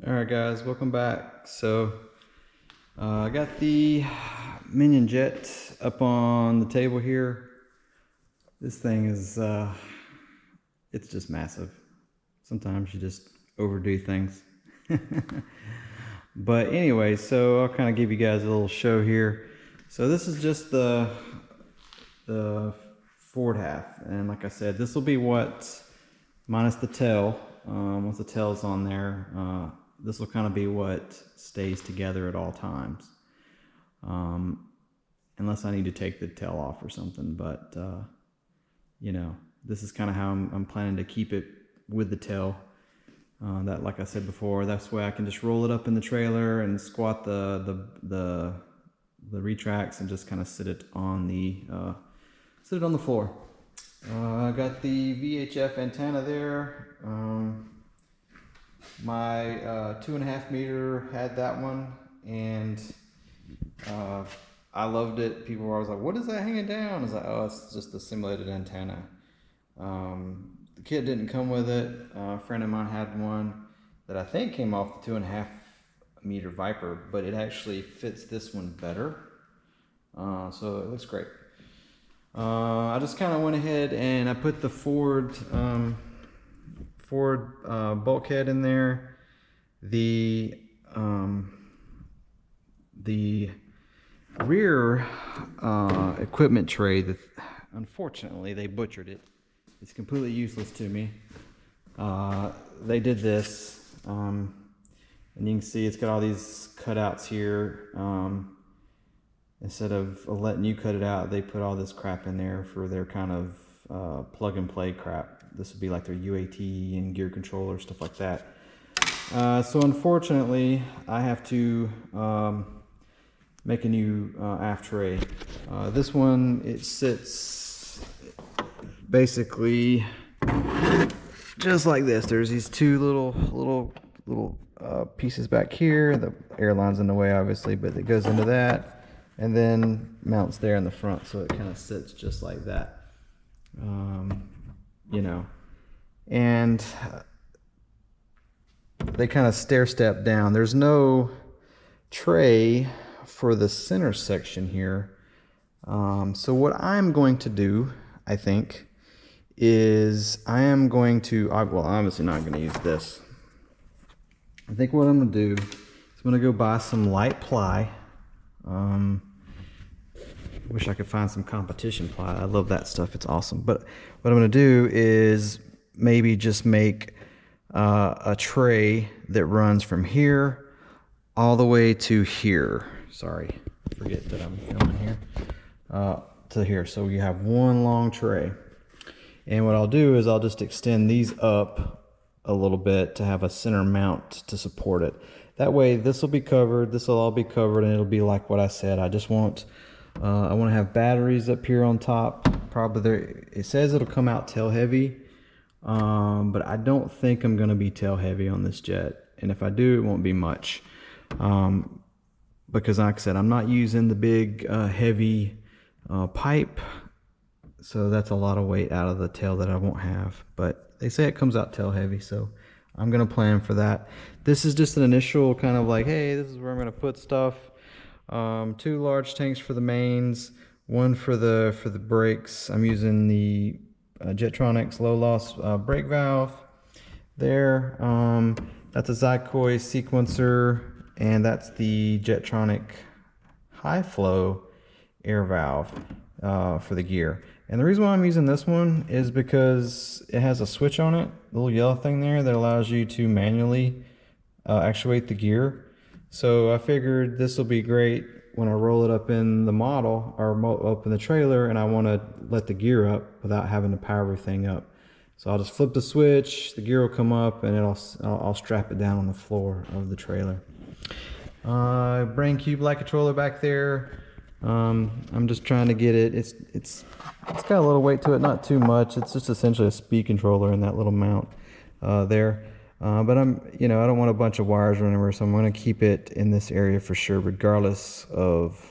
Alright guys, welcome back. So I got the Minion Jet up on the table here. This thing is it's just massive. Sometimes you just overdo things. But anyway, so I'll kind of give you guys a little show here. So this is just the forward half, and like I said, this will be what, minus the tail. Once the tail's on there, this will kind of be what stays together at all times, unless I need to take the tail off or something. But you know, this is kind of how I'm planning to keep it with the tail. That, like I said before, that's why I can just roll it up in the trailer and squat the retracts and just kind of sit it on the floor. I got the VHF antenna there. My 2.5 meter had that one, and I loved it. People were always like, "What is that hanging down?" I was like, "Oh, it's just the simulated antenna." The kit didn't come with it. A friend of mine had one that I think came off the 2.5 meter Viper, but it actually fits this one better. So it looks great. I just kind of went ahead and I put the Ford bulkhead in there. The rear equipment tray, that unfortunately they butchered it. It's completely useless to me. They did this, and you can see it's got all these cutouts here. Instead of letting you cut it out, they put all this crap in there for their kind of plug and play crap. This would be like their UAT and gear controller, stuff like that. So unfortunately, I have to make a new aft tray. This one, it sits basically just like this. There's these two little pieces back here. The airline's in the way, obviously, but it goes into that and then mounts there in the front, so it kind of sits just like that. You know, and they kind of stair step down. There's no tray for the center section here. So what I'm going to do, I think, is I am going to, well, I'm obviously not going to use this. I think what I'm going to do is I'm going to go buy some light ply. Wish I could find some competition ply. I love that stuff. It's awesome. But what I'm going to do is maybe just make a tray that runs from here all the way to here. Sorry, forget that I'm filming here. To here. So you have one long tray. And what I'll do is I'll just extend these up a little bit to have a center mount to support it. That way this will be covered, this will all be covered, and it'll be like what I said. I just want, I want to have batteries up here on top. Probably there, it says it'll come out tail heavy, but I don't think I'm going to be tail heavy on this jet. And if I do, it won't be much. Because like I said, I'm not using the big heavy pipe. So that's a lot of weight out of the tail that I won't have. But they say it comes out tail heavy, so I'm going to plan for that. This is just an initial kind of like, hey, this is where I'm going to put stuff. 2 large tanks for the mains, 1 for the brakes. I'm using the Jetronics low loss brake valve there. That's a Zykoy sequencer, and that's the Jetronic high flow air valve for the gear. And the reason why I'm using this one is because it has a switch on it, the little yellow thing there, that allows you to manually actuate the gear. So I figured this will be great when I roll it up in the model, or up in the trailer, and I want to let the gear up without having to power everything up. So I'll just flip the switch, the gear will come up, and I'll strap it down on the floor of the trailer. Brain Cube light controller back there. I'm just trying to get it. It's got a little weight to it, not too much. It's just essentially a speed controller in that little mount there. But you know, I don't want a bunch of wires running everywhere, so I'm going to keep it in this area for sure, regardless of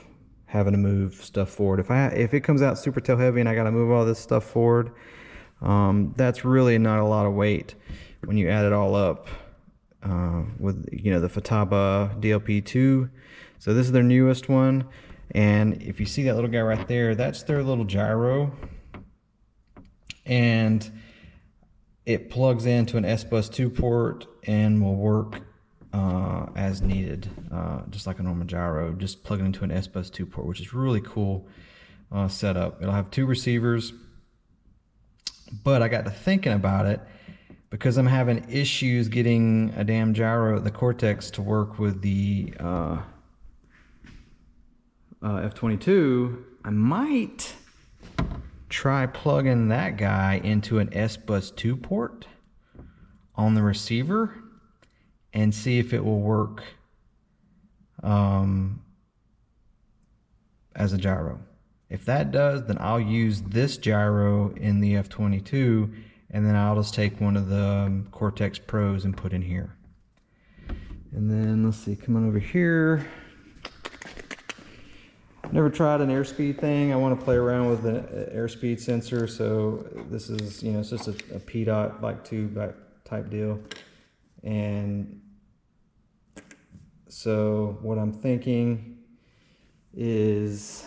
having to move stuff forward. If it comes out super tail heavy and I got to move all this stuff forward, that's really not a lot of weight when you add it all up. with, you know, the Futaba DLP2. So this is their newest one. And if you see that little guy right there, that's their little gyro. And it plugs into an S-Bus 2 port and will work as needed, just like a normal gyro. Just plug it into an S-Bus 2 port, which is really cool setup. It'll have 2 receivers. But I got to thinking about it, because I'm having issues getting a damn gyro, the Cortex, to work with the F22. I might try plugging that guy into an S-Bus 2 port on the receiver and see if it will work as a gyro. If that does, then I'll use this gyro in the F22, and then I'll just take one of the Cortex Pros and put in here. And then let's see, come on over here. Never tried an airspeed thing. I want to play around with the airspeed sensor. So this is, you know, it's just a P-dot like tube type deal. And so what I'm thinking is,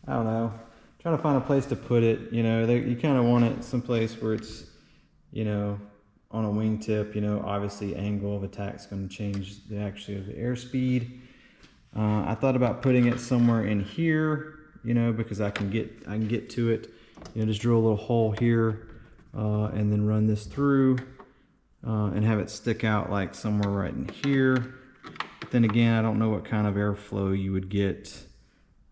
I don't know, trying to find a place to put it. You know, you kind of want it someplace where it's, you know, on a wingtip. You know, obviously angle of attack is going to change the airspeed. I thought about putting it somewhere in here, you know, because I can get to it. You know, just drill a little hole here, and then run this through, and have it stick out like somewhere right in here. But then again, I don't know what kind of airflow you would get.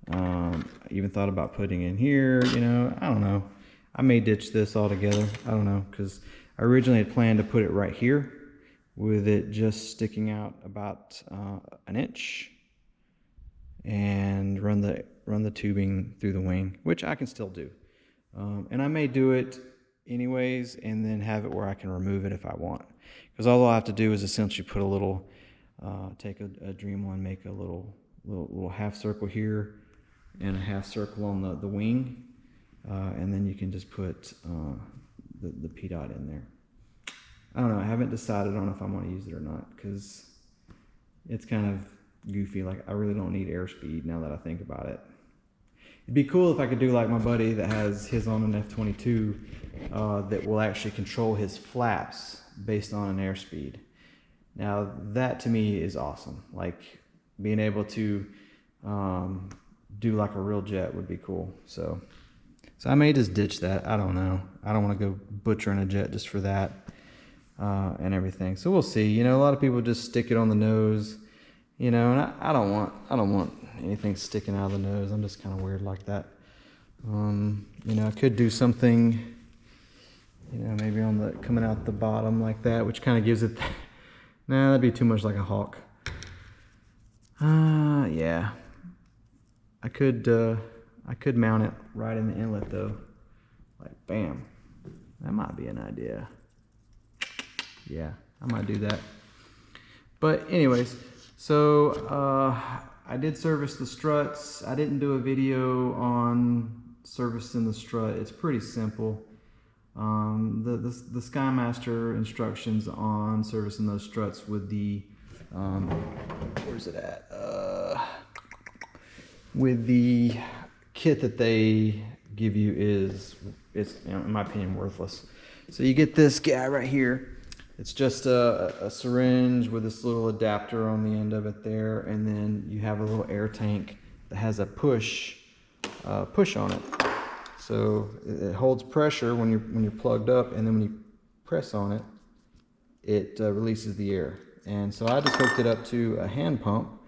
I even thought about putting in here, you know, I don't know. I may ditch this altogether. I don't know, because I originally had planned to put it right here with it just sticking out about an inch, and run the tubing through the wing, which I can still do. And I may do it anyways, and then have it where I can remove it if I want. Because all I have to do is essentially put a little, take a Dremel and make a little half circle here and a half circle on the wing, and then you can just put the P-dot in there. I don't know, I haven't decided on if I want to use it or not, because it's kind of goofy. Like, I really don't need airspeed now that I think about it. It'd be cool if I could do like my buddy that has his on an F22, that will actually control his flaps based on an airspeed. Now that to me is awesome. Like, being able to do like a real jet would be cool. So I may just ditch that. I don't know. I don't want to go butchering a jet just for that, and everything. So we'll see. You know, a lot of people just stick it on the nose. You know, and I don't want anything sticking out of the nose. I'm just kind of weird like that. You know, I could do something, you know, maybe on coming out the bottom like that, which kind of gives it. Nah, that'd be too much like a hawk. Yeah. I could mount it right in the inlet though, like bam. That might be an idea. Yeah, I might do that. But anyways. So I did service the struts. I didn't do a video on servicing the strut. It's pretty simple. The Skymaster instructions on servicing those struts with the where's it at? With the kit that they give you is, you know, in my opinion, worthless. So you get this guy right here. It's just a syringe with this little adapter on the end of it there, and then you have a little air tank that has a push on it. So it holds pressure when you're plugged up, and then when you press on it, it releases the air. And so I just hooked it up to a hand pump,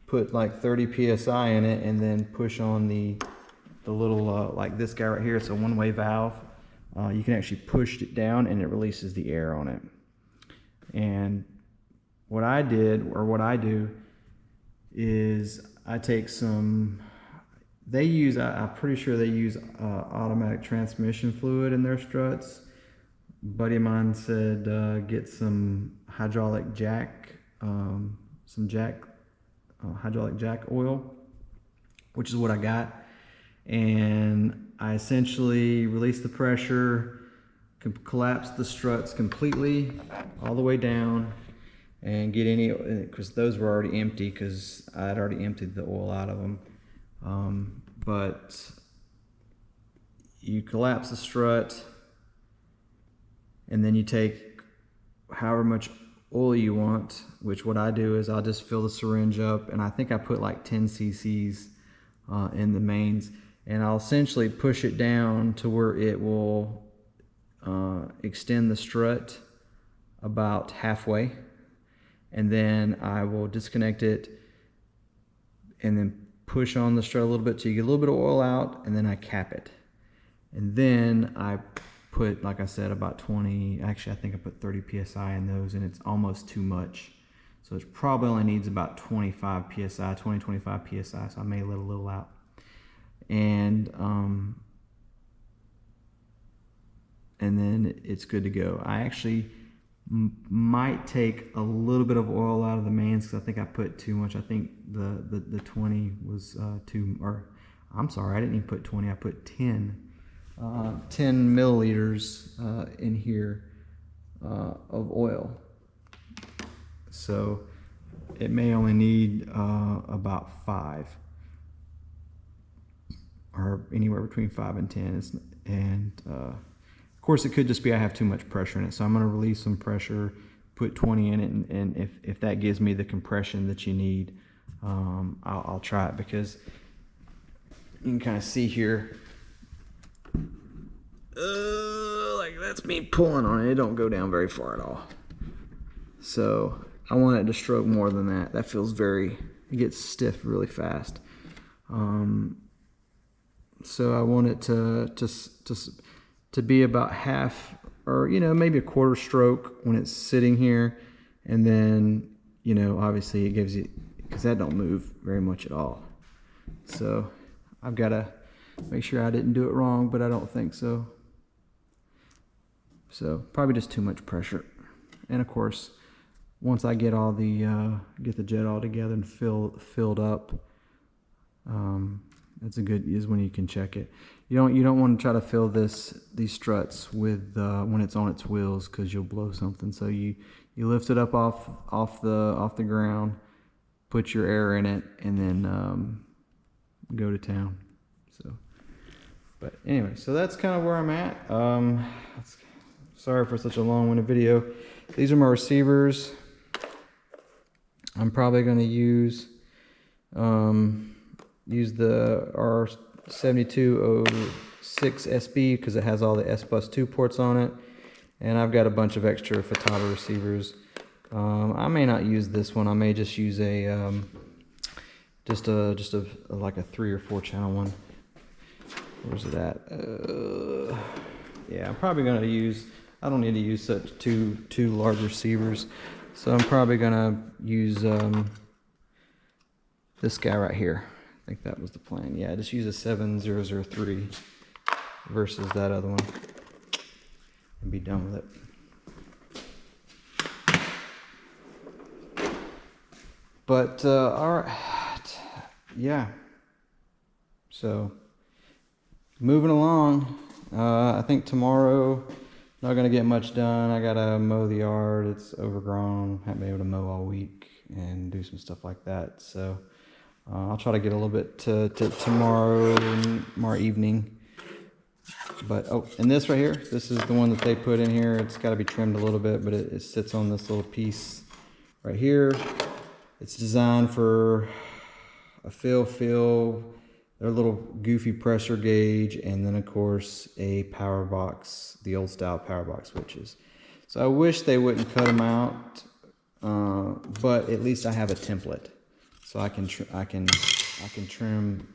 put like 30 psi in it, and then push on the little like this guy right here. It's a one-way valve. You can actually push it down, and it releases the air on it. And what I do is I take some, I'm pretty sure they use automatic transmission fluid in their struts. A buddy of mine said get some hydraulic jack, hydraulic jack oil, which is what I got. And I essentially release the pressure, collapse the struts completely all the way down, and get any, because those were already empty because I had already emptied the oil out of them. But you collapse the strut, and then you take however much oil you want, which what I do is I'll just fill the syringe up, and I think I put like 10 cc's in the mains, and I'll essentially push it down to where it will extend the strut about halfway, and then I will disconnect it and then push on the strut a little bit till you get a little bit of oil out, and then I cap it. And then I put, like I said, about 20, actually I think I put 30 psi in those, and it's almost too much. So it probably only needs about 25 psi, 20, 25 psi, so I may let a little out. And then it's good to go. I actually might take a little bit of oil out of the mains because I think I put too much. I think the 20 was too, or I'm sorry, I didn't even put 20, I put 10 milliliters in here of oil. So it may only need about 5, or anywhere between 5 and 10. Of course, it could just be I have too much pressure in it, so I'm going to release some pressure, put 20 in it, and if that gives me the compression that you need, I'll try it, because you can kind of see here, like that's me pulling on it. It don't go down very far at all. So I want it to stroke more than that. That feels it gets stiff really fast. So I want it to be about half, or maybe a quarter stroke when it's sitting here, and then obviously it gives you, because that don't move very much at all. So I've got to make sure I didn't do it wrong, but I don't think so. So probably just too much pressure. And of course, once I get all the get the jet all together and filled up, that's is when you can check it. You don't want to try to fill these struts with when it's on its wheels, because you'll blow something. So you lift it up off the ground, put your air in it, and then go to town. So, but anyway, so that's kind of where I'm at. Sorry for such a long-winded video. These are my receivers. I'm probably going to use the R7206SB because it has all the S-Bus 2 ports on it, and I've got a bunch of extra Fatata receivers. I may not use this one. I may just use a like a 3 or 4 channel one. Where's it at? Yeah, I'm probably going to use, I don't need to use such two large receivers, so I'm probably going to use this guy right here. I think that was the plan. Yeah, just use a 7003 versus that other one and be done with it. But all right, yeah, so moving along. I think tomorrow not gonna get much done. I gotta mow the yard. It's overgrown. Haven't been able to mow all week and do some stuff like that. So I'll try to get a little bit to tomorrow evening. But oh, and this right here, this is the one that they put in here. It's got to be trimmed a little bit, but it sits on this little piece right here. It's designed for a fill, their little goofy pressure gauge, and then of course a power box, the old style power box switches. So I wish they wouldn't cut them out, but at least I have a template, so I can trim,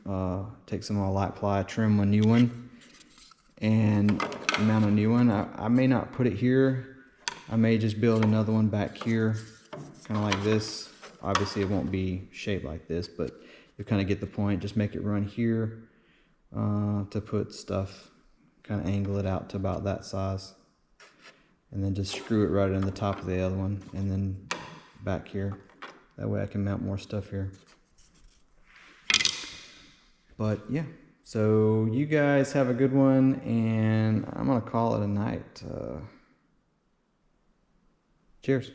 take some of my light ply, trim a new one, and mount a new one. I may not put it here. I may just build another one back here, kind of like this. Obviously it won't be shaped like this, but you kind of get the point. Just make it run here to put stuff, kind of angle it out to about that size, and then just screw it right in the top of the other one, and then back here. That way I can mount more stuff here. But yeah, so you guys have a good one, and I'm gonna call it a night. Cheers.